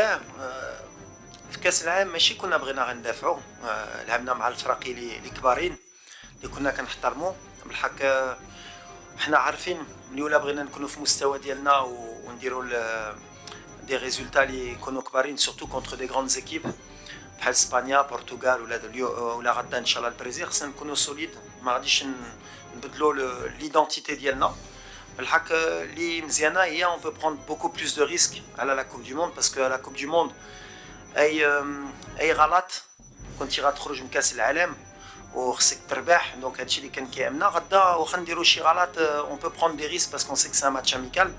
لله في كاس العالم ماشي كنا بغينا غير ندافعوا. لعبنا مع الفرق اللي كبارين اللي كنا كنحترموا بالحق. حنا عارفين ملي ولا بغينا نكونوا في مستوى ديالنا ونديروا دي ريزولتا اللي يكونوا كبارين سورتو كونتر دي غروند زيكيب بحال اسبانيا البرتغال ولا غدا ان شاء الله البرازيل. خصنا نكونوا سوليد، ما غاديش نبدلوا ليدونتيتي ديالنا. بالحق اللي مزيانه هي اون بو بروند بوكو بلوس دو ريسك على لا كوب دو موند، باسكو لا كوب دو موند اي غلط كنتي غتخرج من كاس العالم وخصك تربح. دونك هادشي اللي كان كيامنا غدا واخا نديرو شي غلط اون بو بروند دي ريسك باسكو سي que c'est un match amical,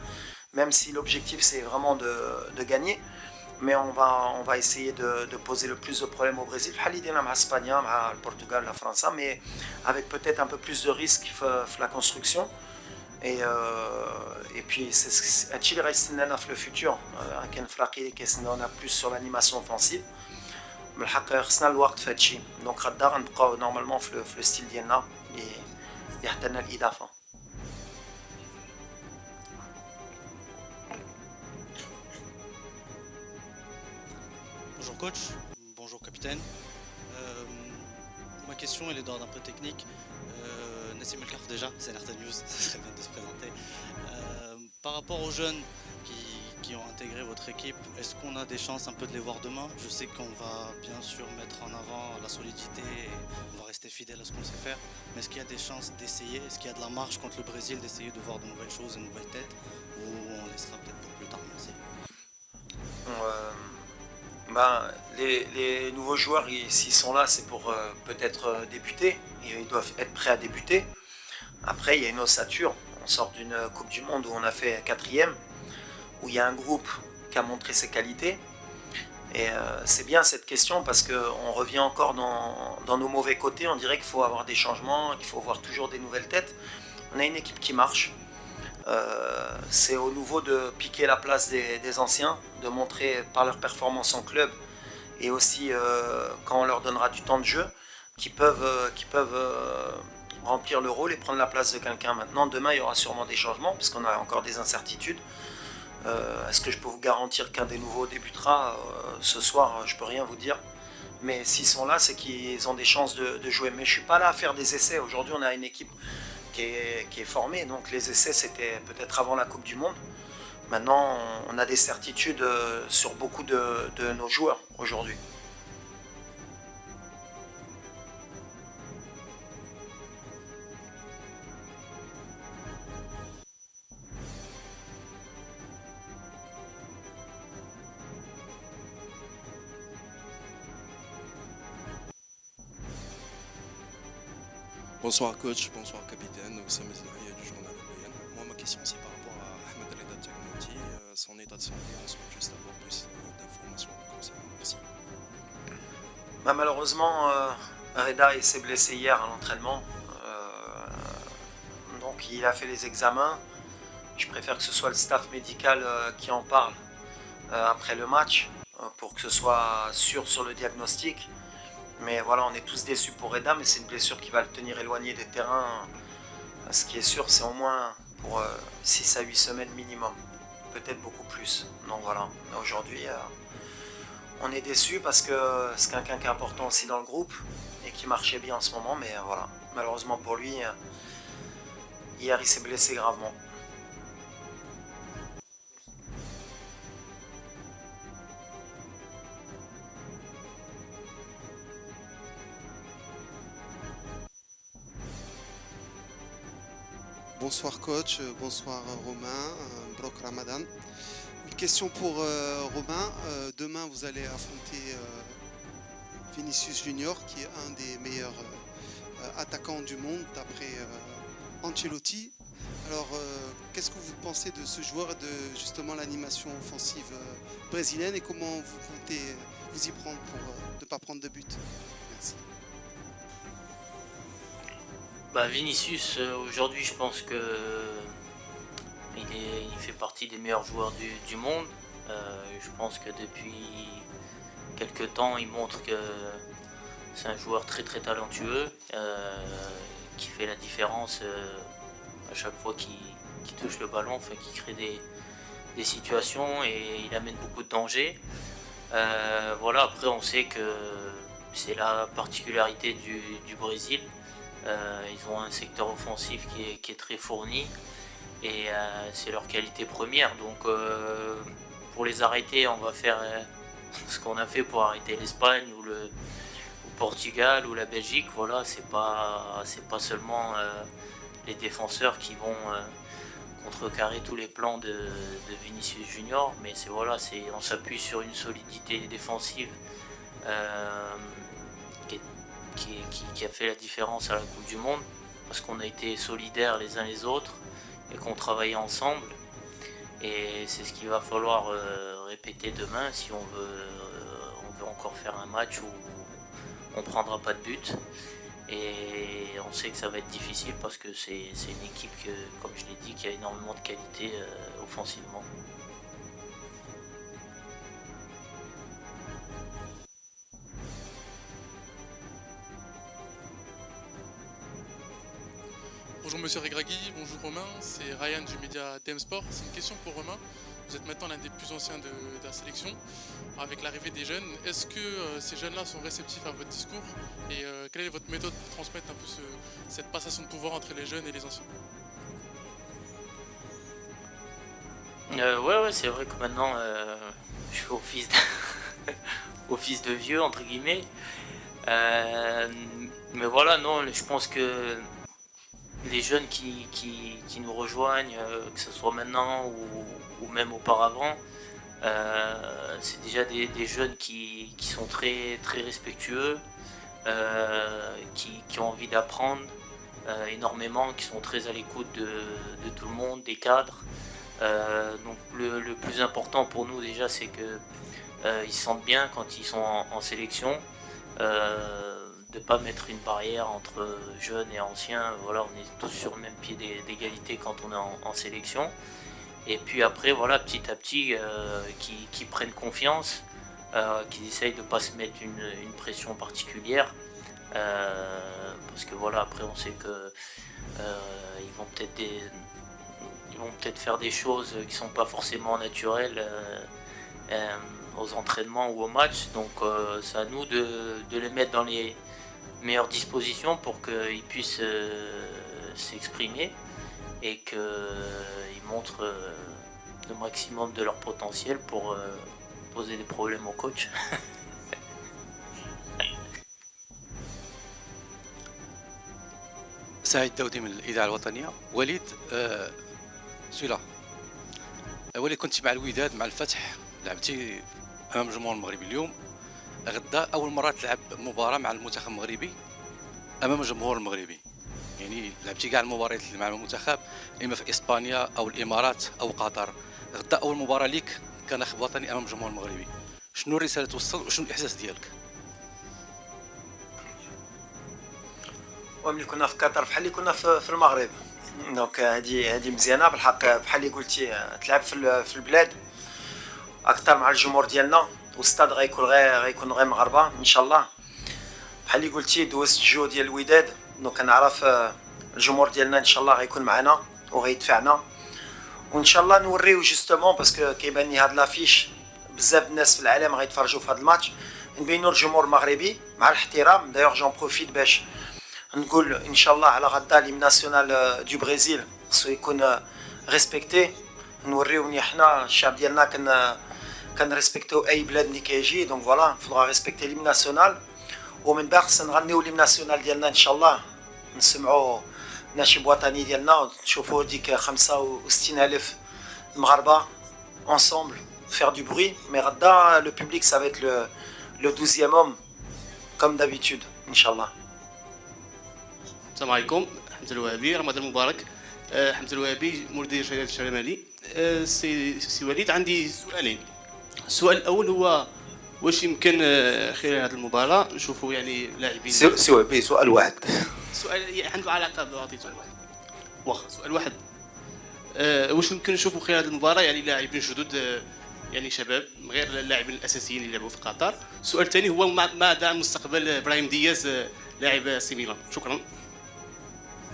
même si l'objectif c'est vraiment de gagner. Mais on va essayer de poser le plus de problèmes au Brésil. Halidena m'a Espagne, m'a le Portugal, la France, mais avec peut-être un peu plus de risques la construction. Et puis c'est un Chili reste le futur. Un Flaqi qui est plus sur l'animation offensive. Mais خصنا الوقت في هادشي. Donc غدا غنبقاو normalement في le style ديالنا اللي يحتاجنا الإضافة. Bonjour coach, bonjour capitaine. Ma question elle est d'ordre un peu technique. Nassim El Kharf déjà, c'est l'RT News, ça serait bien de se présenter. Par rapport aux jeunes qui ont intégré votre équipe, est-ce qu'on a des chances un peu de les voir demain? Je sais qu'on va bien sûr mettre en avant la solidité et on va rester fidèle à ce qu'on sait faire. Mais est-ce qu'il y a des chances d'essayer? Est-ce qu'il y a de la marge contre le Brésil d'essayer de voir de nouvelles choses, de nouvelles têtes? Ou on laissera peut-être pour plus tard? Merci. Les nouveaux joueurs, s'ils sont là, c'est pour peut-être débuter. Ils doivent être prêts à débuter. Après, il y a une ossature. On sort d'une Coupe du Monde où on a fait 4e, où il y a un groupe qui a montré ses qualités. Et c'est bien cette question parce qu'on revient encore dans nos mauvais côtés. On dirait qu'il faut avoir des changements, qu'il faut voir toujours des nouvelles têtes. On a une équipe qui marche. C'est au nouveau de piquer la place des anciens, de montrer par leur performance en club et aussi quand on leur donnera du temps de jeu qu'ils peuvent remplir le rôle et prendre la place de quelqu'un. Maintenant, demain, il y aura sûrement des changements parce qu'on a encore des incertitudes. Est-ce que je peux vous garantir qu'un des nouveaux débutera ce soir? Je peux rien vous dire. Mais s'ils sont là, c'est qu'ils ont des chances de jouer. Mais je suis pas là à faire des essais. Aujourd'hui, on a une équipe qui est formée. Donc les essais, c'était peut-être avant la Coupe du Monde. Maintenant, on a des certitudes sur beaucoup de nos joueurs aujourd'hui. Bonsoir coach, bonsoir capitaine, Oussama Zahia du journal Al-Bayan. Moi ma question c'est par rapport à Ahmed Reda Diagnouti, son état de santé, on souhaite juste avoir plus d'informations concernant. Merci. Malheureusement, Reda s'est blessé hier à l'entraînement. Donc il a fait les examens. Je préfère que ce soit le staff médical qui en parle après le match pour que ce soit sûr sur le diagnostic. Mais voilà, on est tous déçus pour Reda, mais c'est une blessure qui va le tenir éloigné des terrains. Ce qui est sûr, c'est au moins pour 6 à 8 semaines minimum. Peut-être beaucoup plus. Donc voilà, aujourd'hui, on est déçus parce que c'est quelqu'un qui est important aussi dans le groupe et qui marchait bien en ce moment. Mais voilà, malheureusement pour lui, hier, il s'est blessé gravement. Bonsoir coach, bonsoir Romain, Brock Ramadan. Une question pour Romain. Demain vous allez affronter Vinicius Junior qui est un des meilleurs attaquants du monde d'après Ancelotti. Alors qu'est-ce que vous pensez de ce joueur et de justement l'animation offensive brésilienne et comment vous comptez vous y prendre pour ne pas prendre de but? Merci. Vinicius, aujourd'hui, je pense que il fait partie des meilleurs joueurs du monde. Je pense que depuis quelques temps, il montre que c'est un joueur très très talentueux, qui fait la différence à chaque fois qu'il touche le ballon, qui crée des situations et il amène beaucoup de danger. Voilà, après on sait que c'est la particularité du Brésil. Ils ont un secteur offensif qui est très fourni et c'est leur qualité première. Donc pour les arrêter, on va faire ce qu'on a fait pour arrêter l'Espagne ou le Portugal ou la Belgique. Voilà, c'est pas seulement les défenseurs qui vont contrecarrer tous les plans de Vinicius Junior, mais on s'appuie sur une solidité défensive qui a fait la différence à la Coupe du Monde, parce qu'on a été solidaires les uns les autres et qu'on travaillait ensemble. Et c'est ce qu'il va falloir répéter demain si on veut encore faire un match où on ne prendra pas de but. Et on sait que ça va être difficile parce que c'est une équipe, comme je l'ai dit, qui a énormément de qualité offensivement. Bonjour Monsieur Regragui, bonjour Romain, c'est Ryan du média DM Sport. C'est une question pour Romain. Vous êtes maintenant l'un des plus anciens de la sélection. Avec l'arrivée des jeunes, est-ce que ces jeunes-là sont réceptifs à votre discours et quelle est votre méthode pour transmettre un peu cette passation de pouvoir entre les jeunes et les anciens? Ouais, c'est vrai que maintenant je fais office de vieux entre guillemets. Mais voilà, non, je pense que les jeunes qui nous rejoignent, que ce soit maintenant ou même auparavant, c'est déjà des jeunes qui sont très, très respectueux, qui ont envie d'apprendre énormément, qui sont très à l'écoute de tout le monde, des cadres. Donc le plus important pour nous déjà, c'est qu'ils se sentent bien quand ils sont en sélection. De ne pas mettre une barrière entre jeunes et anciens. Voilà, on est tous sur le même pied d'égalité quand on est en sélection. Et puis après, voilà, petit à petit, qui prennent confiance, qui essayent de ne pas se mettre une pression particulière. Parce que voilà, après on sait que ils vont peut-être faire des choses qui ne sont pas forcément naturelles aux entraînements ou au match. Donc c'est à nous de les mettre dans les meilleures dispositions pour qu'ils puissent s'exprimer et qu'ils montrent le maximum de leur potentiel pour poser des problèmes au coach. سعيد داودي من الإذاعة الوطنية. وليد سؤال وليد، كنت مع الوداد مع الفتح، لعبتي أمام الجمهور المغربي. اليوم غدا أول مرة تلعب مباراة مع المنتخب المغربي أمام الجمهور المغربي، يعني لعبتي كاع المباريات مع المنتخب إما في إسبانيا أو الإمارات أو قطر. غدا أول مباراة ليك كناخب وطني أمام الجمهور المغربي، شنو الرسالة توصل وشنو الإحساس ديالك؟ وملي كنا في قطر بحال اللي كنا في المغرب. دونك هذه مزيانه بالحق، بحال اللي قلتي تلعب في البلاد اكثر مع الجمهور ديالنا، والستاد غيكون غير مغاربه ان شاء الله. بحال اللي قلتي دوزت الجو ديال الوداد، دونك كنعرف الجمهور ديالنا ان شاء الله غيكون معنا وغيدفعنا، وان شاء الله نوريو جوستومون باسكو كيبان لي هاد لافيش بزاف الناس في العالم غيتفرجوا في هاد الماتش، نبينوا الجمهور المغربي مع الاحترام. دايوغ جون بروفيت باش نقول ان شاء الله على غدا ليم ناسيونال دو برازيل خصو يكون ريسبكتي، نوريو ملي حنا الشعب ديالنا كنريسبكتو اي بلاد ملي كيجي. دونك فوالا فودغا ريسبكتي ليم ناسيونال، ومن بعد خصنا نغنيو ليم ناسيونال ديالنا ان شاء الله، نسمعوا نشيد وطني ديالنا ونشوفوا ديك 65,000 المغاربه ensemble faire du bruit. Mais غدا le public ça va être le 12e homme comme d'habitude ان شاء الله. السلام عليكم، حمزة الوهابي، رمضان مبارك. حمزة الوهابي مدير شركة الشرمالي. سي وليد، عندي سؤالين. السؤال الأول هو واش يمكن خلال هذه المباراة نشوفوا يعني لاعبين سي وهابي سؤال واحد. سؤال عنده علاقة بعطيته واخا سؤال واحد. واش يمكن نشوفوا خلال هذه المباراة يعني لاعبين جدد، يعني شباب غير اللاعبين الأساسيين اللي لعبوا في قطر. السؤال الثاني هو ماذا عن مستقبل إبراهيم دياز لاعب سي ميلان؟ شكرا.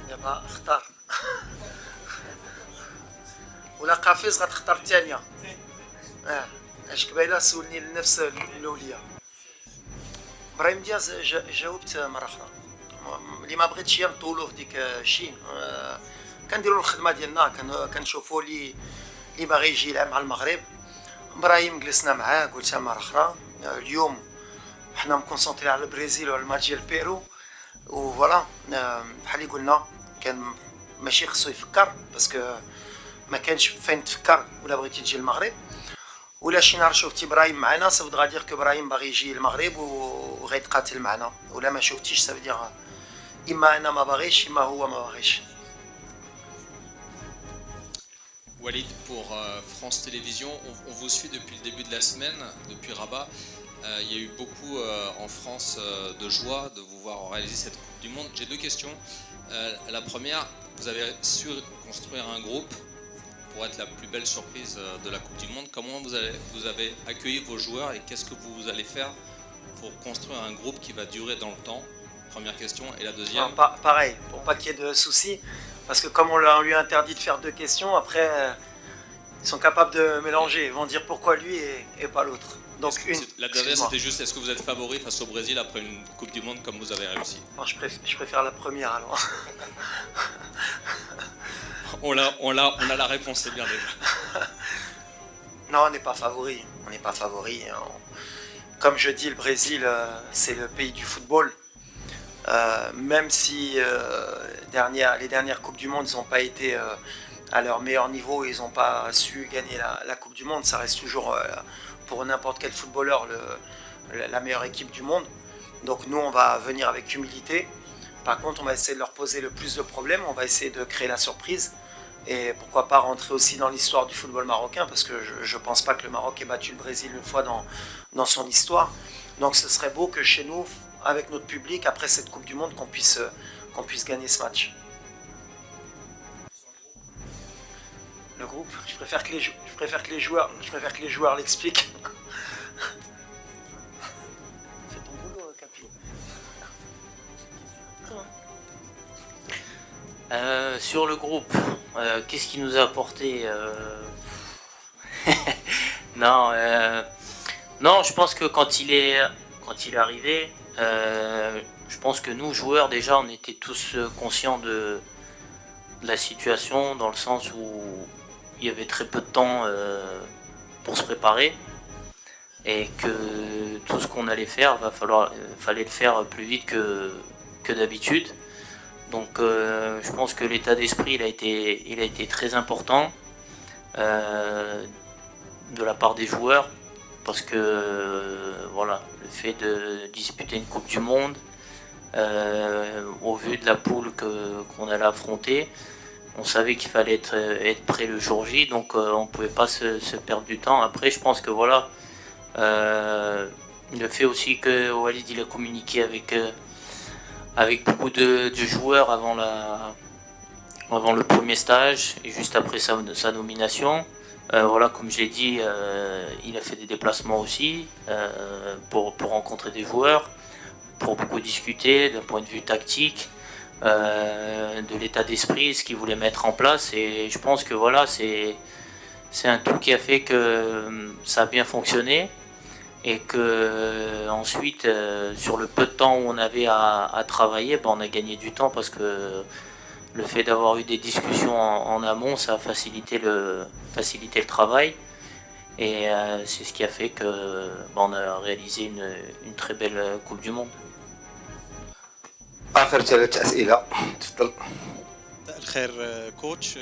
دابا اختار ولا قافز غتختار الثانيه. اش قبيله سولني لنفس الاوليه. ابراهيم دياز جاوبت مره اخرى. اللي ما بغيتش نطولوا في ديك الشيء، كنديروا الخدمه ديالنا، كنشوفوا اللي باغي يجي يلعب مع المغرب. ابراهيم جلسنا معاه قلتها مره اخرى اليوم حنا مكونسونطري على البرازيل وعلى الماتش ديال بيرو، وفوالا بحال اللي قلنا كان ماشي خصو يفكر باسكو ما كانش فين تفكر ولا بغيتي تجي المغرب. ولا شي نهار شفتي ابراهيم معنا سا فودغا دير كو ابراهيم باغي يجي المغرب وغيتقاتل معنا، ولا ما شفتيش سا فودير اما انا ما باغيش اما هو ما باغيش. Walid, pour France Télévisions, on vous suit depuis le début de la semaine, depuis Rabat. Il y a eu beaucoup en France de joie de vous voir réaliser cette Coupe du Monde. J'ai deux questions. La première, vous avez su construire un groupe pour être la plus belle surprise de la Coupe du Monde. Comment vous avez accueilli vos joueurs et qu'est-ce que vous allez faire pour construire un groupe qui va durer dans le temps? Première question. Et la deuxième... Pareil, pour pas qu'il y ait de soucis. Parce que comme on lui a interdit de faire deux questions, après ils sont capables de mélanger. Ils vont dire pourquoi lui et pas l'autre. Donc La dernière c'était juste, est-ce que vous êtes favori face au Brésil après une Coupe du Monde comme vous avez réussi? Bon, je préfère la première alors. on a la réponse, c'est bien déjà. Non, on n'est pas favori. On n'est pas favori. Comme je dis, le Brésil, c'est le pays du football. Même si les dernières Coupes du Monde, ils n'ont pas été à leur meilleur niveau, ils n'ont pas su gagner la Coupe du Monde, ça reste toujours pour n'importe quel footballeur la meilleure équipe du monde. Donc nous, on va venir avec humilité. Par contre, on va essayer de leur poser le plus de problèmes, on va essayer de créer la surprise. Et pourquoi pas rentrer aussi dans l'histoire du football marocain, parce que je ne pense pas que le Maroc ait battu le Brésil une fois dans son histoire. Donc ce serait beau que chez nous, avec notre public, après cette Coupe du Monde, qu'on puisse gagner ce match. Le groupe, je préfère que les joueurs l'expliquent. Fais ton boulot, Capi. Sur le groupe, qu'est-ce qui nous a apporté Non, je pense que quand il est arrivé, je pense que nous, joueurs, déjà, on était tous conscients de la situation, dans le sens où il y avait très peu de temps pour se préparer, et que tout ce qu'on allait faire, fallait le faire plus vite que d'habitude. Donc je pense que l'état d'esprit il a été très important de la part des joueurs, parce que voilà, le fait de disputer une Coupe du Monde, au vu de la poule qu'on allait affronter, on savait qu'il fallait être prêt le jour J, donc on ne pouvait pas se perdre du temps. Après, je pense que voilà, le fait aussi que Walid il a communiqué avec beaucoup de joueurs avant le premier stage et juste après sa nomination. Voilà, comme je l'ai dit, il a fait des déplacements aussi pour rencontrer des joueurs, pour beaucoup discuter d'un point de vue tactique, de l'état d'esprit, ce qu'il voulait mettre en place. Et je pense que voilà, c'est un tout qui a fait que ça a bien fonctionné. Et que ensuite, sur le peu de temps où on avait à travailler, on a gagné du temps, parce que le fait d'avoir eu des discussions en amont, ça a facilité le travail. Et c'est ce qui a fait que on a réalisé une très belle Coupe du Monde. آخر 3 أسئلة تفضل. الخير كوتش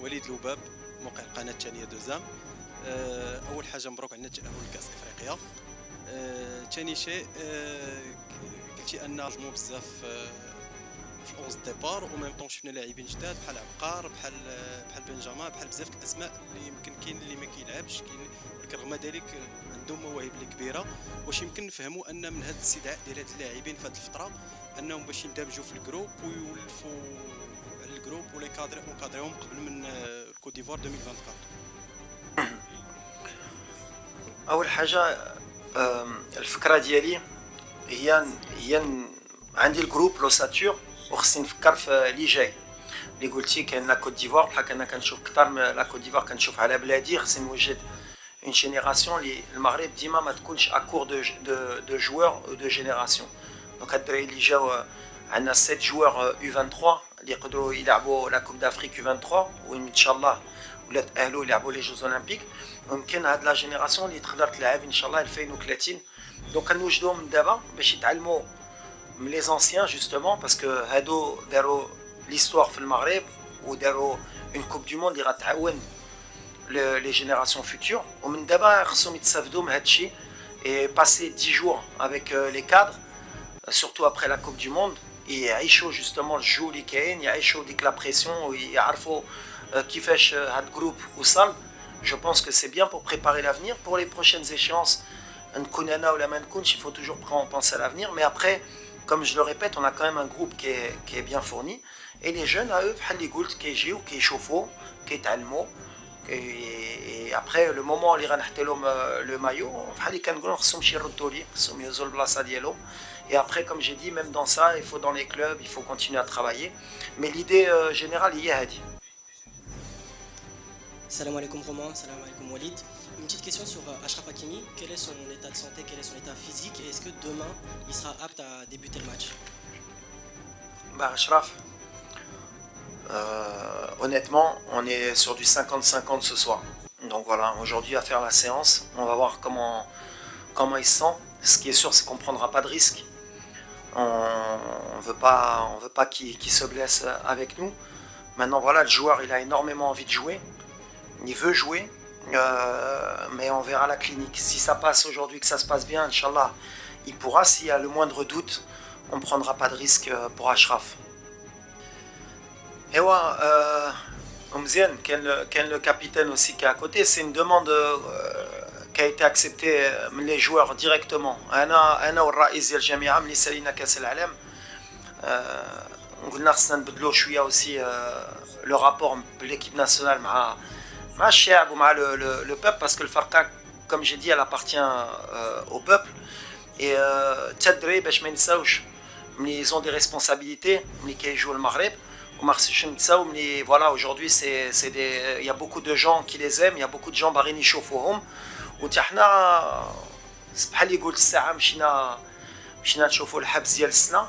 وليد لوباب موقع القناة الثانية دوزام. اول حاجه مبروك على التاهل لكاس افريقيا. ثاني شيء قلتي ان نجموا بزاف في 11 ديبار، وميم طون شفنا لاعبين جداد بحال عبقار، بحال بنجاما، بحال بزاف الاسماء اللي يمكن كاين اللي ما كيلعبش، كاين ولكن رغم ذلك عندهم مواهب اللي كبيره. واش يمكن نفهموا ان من هذا الاستدعاء ديال هاد اللاعبين في هذه الفتره انهم باش يندمجوا في الجروب ويولفوا على الجروب ولا يكادريهم قبل من الكوت ديفوار 2024؟ اول حاجه الفكره ديالي هي عندي الجروب لوساتور، وخصني نفكر في اللي جاي. اللي قلتي كاين لا كوت ديفوار، بحال انا كنشوف كثر من لا كوت ديفوار، كنشوف على بلادي، خصني نوجد une génération, le Maghreb dima ma تكونش à court de joueurs ou de génération. Donc الدراري اللي جاو عندنا 7 joueurs U23 اللي يقدروا يلعبوا la Coupe d'Afrique U23 وإن شاء الله ولا تأهلوا يلعبوا les Jeux Olympiques. ويمكن هاد لا جينيراسيون اللي تقدر تلعب ان شاء الله 2030. دونك كنوجدوهم من دابا باش يتعلموا من لي زونسيان جوستومون باسكو هادو داروا ليستوار في المغرب وداروا اون كوب دو موند اللي غتعاون لي جينيراسيون فوتور. ومن دابا خصهم يتستافدوا من هادشي et passer 10 jours avec les cadres, surtout après la Coupe du Monde, يعيشوا justement الجو اللي كاين, يعيشوا ديك لا بريسيون ويعرفوا كيفاش هاد الجروب وصل. Je pense que c'est bien pour préparer l'avenir. Pour les prochaines échéances, il faut toujours penser à l'avenir. Mais après, comme je le répète, on a quand même un groupe qui est bien fourni. Et les jeunes, à eux, qui est chauffé, qui est allemand. Et après, le moment où ils vont le maillot, et après, comme j'ai dit, même dans ça, il faut dans les clubs, il faut continuer à travailler. Mais l'idée générale, il y a dit. Salam alaikum Romain, salam alaikum Walid. Une petite question sur Achraf Hakimi. Quel est son état de santé, quel est son état physique et est-ce que demain il sera apte à débuter le match? Achraf, honnêtement, on est sur du 50-50 ce soir. Donc voilà, aujourd'hui à faire la séance, on va voir comment il se sent. Ce qui est sûr, c'est qu'on ne prendra pas de risque. On veut pas qu'il se blesse avec nous. Maintenant voilà, le joueur il a énormément envie de jouer. Il veut jouer, mais on verra la clinique. Si ça passe aujourd'hui, que ça se passe bien, Inch'Allah, il pourra. S'il y a le moindre doute, on ne prendra pas de risque pour Achraf. Et ouais, Omzien, qui est le capitaine aussi qui est à côté, c'est une demande qui a été acceptée les joueurs directement. أنا والرئيس ديال الجامعة ملي سالينا كأس العالم قلنا خصنا نبدلو شوية aussi le rapport de l'équipe nationale مع الشعب ومع le peuple parce que le Farqa, comme j'ai dit, elle appartient au peuple. Et تدري باش ما نساوش ملي ils ont des responsabilités ملي كيجيو المغرب وما خصناش نساو ملي voilà aujourd'hui c'est des il y a beaucoup de gens qui les aiment, il y a beaucoup de gens باغيين يشوفوهم وتا حنا بحال اللي قلت الساعه مشينا نشوفوا الحبس ديال السنه.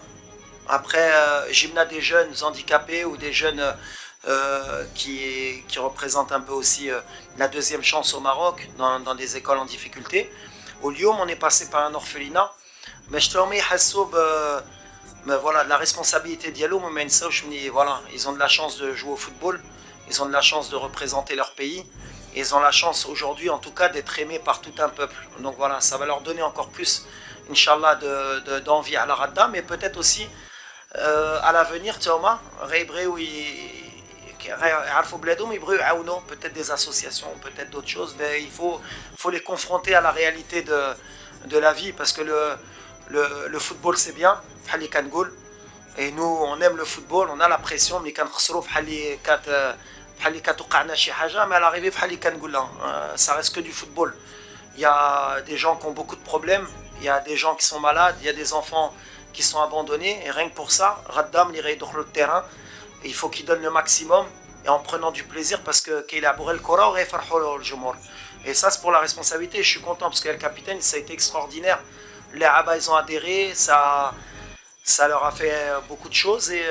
Après جبنا des jeunes handicapés ou des jeunes qui représente un peu aussi la deuxième chance au Maroc dans des écoles en difficulté. Au Lyon, on est passé par un orphelinat. Mais je te remets voilà, de la responsabilité d'Yalo, mais voilà, ils ont de la chance de jouer au football, ils ont de la chance de représenter leur pays, et ils ont la chance aujourd'hui en tout cas d'être aimés par tout un peuple. Donc voilà, ça va leur donner encore plus, Inch'Allah, d'envie à la Radda, mais peut-être aussi à l'avenir, Théoma, peut-être des associations, peut-être d'autres choses, mais il faut les confronter à la réalité de la vie, parce que le football c'est bien, et nous on aime le football, on a la pression, mais mais à l'arrivée ça reste que du football. Il y a des gens qui ont beaucoup de problèmes, il y a des gens qui sont malades, il y a des enfants qui sont abandonnés, et rien que pour ça, Raddam li dans le terrain, il faut qu'ils donnent le maximum et en prenant du plaisir parce que et ça c'est pour la responsabilité. Je suis content parce que le capitaine ça a été extraordinaire, les Abba ils ont adhéré, ça leur a fait beaucoup de choses et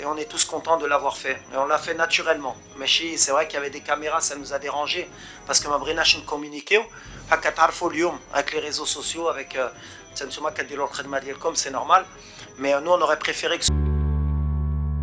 on est tous contents de l'avoir fait et on l'a fait naturellement. Mais c'est vrai qu'il y avait des caméras, ça nous a dérangé parce que ma brinache ne communiquait avec les réseaux sociaux, avec c'est normal, mais nous on aurait préféré que